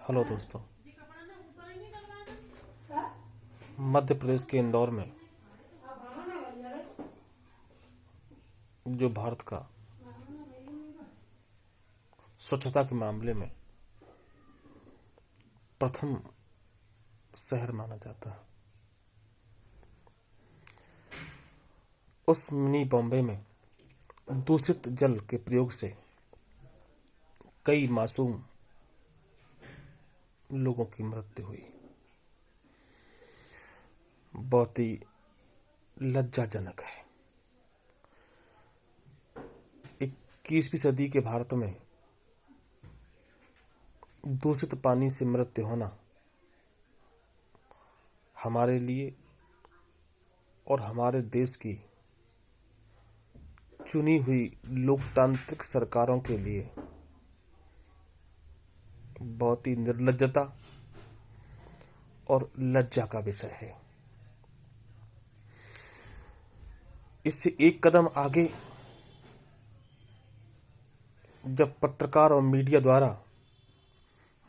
Hello दोस्तों, मध्य प्रदेश के इंदौर में जो भारत का स्वच्छता के मामले में प्रथम शहर माना जाता है, उस मिनी बॉम्बे में दूषित जल के प्रयोग से कई मासूम लोगों की मृत्यु हुई। बहुत ही लज्जाजनक है। 21वीं सदी के भारत में दूषित पानी से मृत्यु होना हमारे लिए और हमारे देश की चुनी हुई लोकतांत्रिक सरकारों के लिए बहुत ही निर्लज्जता और लज्जा का विषय है। इससे एक कदम आगे जब पत्रकार और मीडिया द्वारा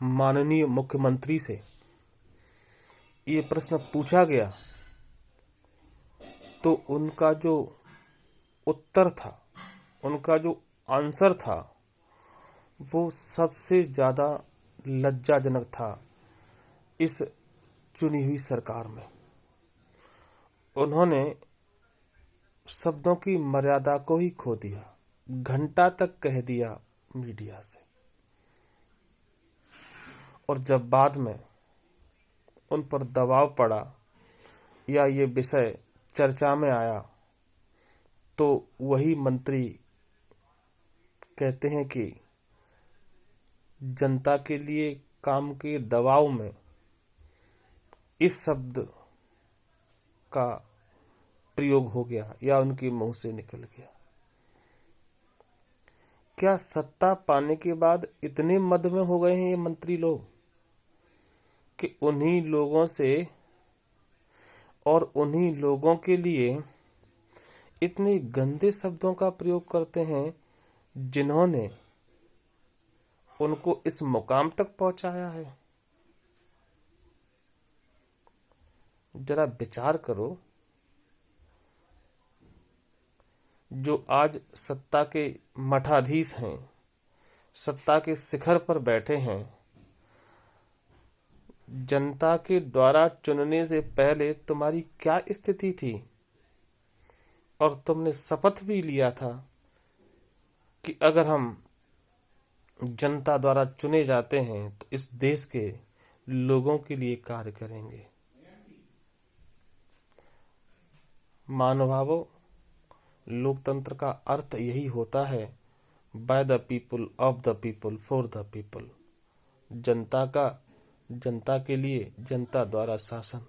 माननीय मुख्यमंत्री से ये प्रश्न पूछा गया तो उनका जो उत्तर था, उनका जो आंसर था, वो सबसे ज़्यादा लज्जाजनक था। इस चुनी हुई सरकार में उन्होंने शब्दों की मर्यादा को ही खो दिया, घंटा तक कह दिया मीडिया से, और जब बाद में उन पर दबाव पड़ा या ये विषय चर्चा में आया तो वही मंत्री कहते हैं कि जनता के लिए काम के दबाव में इस शब्द का प्रयोग हो गया या उनके मुंह से निकल गया। क्या सत्ता पाने के बाद इतने मद में हो गए हैं ये मंत्री लोग कि उन्हीं लोगों से और उन्हीं लोगों के लिए इतने गंदे शब्दों का प्रयोग करते हैं जिन्होंने उनको इस मुकाम तक पहुंचाया है। जरा विचार करो, जो आज सत्ता के मठाधीश हैं, सत्ता के शिखर पर बैठे हैं, जनता के द्वारा चुनने से पहले तुम्हारी क्या स्थिति थी, और तुमने शपथ भी लिया था कि अगर हम जनता द्वारा चुने जाते हैं तो इस देश के लोगों के लिए कार्य करेंगे। महानुभावों, लोकतंत्र का अर्थ यही होता है, by the people, of the people, for the people. जनता का, जनता के लिए, जनता द्वारा शासन।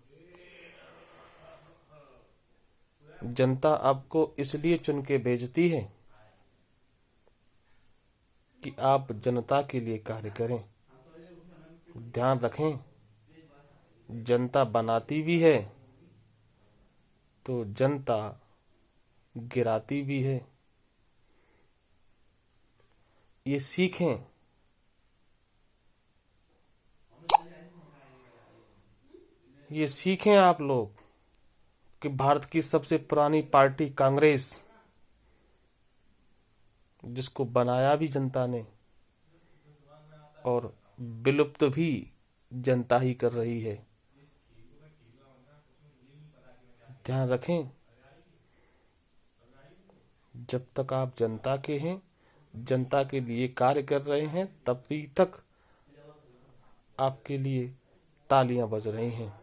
जनता आपको इसलिए चुन के भेजती है कि आप जनता के लिए कार्य करें। ध्यान रखें, जनता बनाती भी है तो जनता गिराती भी है। ये सीखें। ये सीखें आप लोग कि भारत की सबसे पुरानी पार्टी कांग्रेस, जिसको बनाया भी जनता ने और विलुप्त भी जनता ही कर रही है। ध्यान रखें, जब तक आप जनता के हैं, जनता के लिए कार्य कर रहे हैं, तभी तक आपके लिए तालियां बज रही हैं।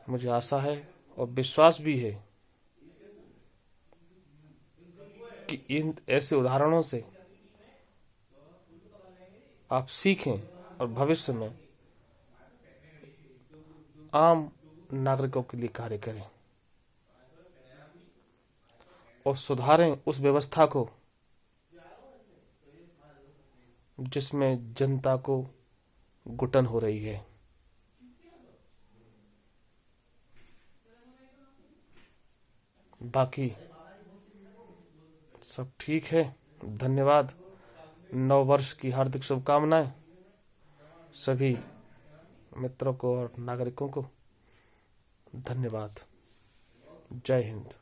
मुझे आशा है और विश्वास भी है कि इन ऐसे उदाहरणों से आप सीखें और भविष्य में आम नागरिकों के लिए कार्य करें और सुधारें उस व्यवस्था को जिसमें जनता को घुटन हो रही है। बाकी सब ठीक है। धन्यवाद। नव वर्ष की हार्दिक शुभकामनाएं सभी मित्रों को और नागरिकों को। धन्यवाद। जय हिंद।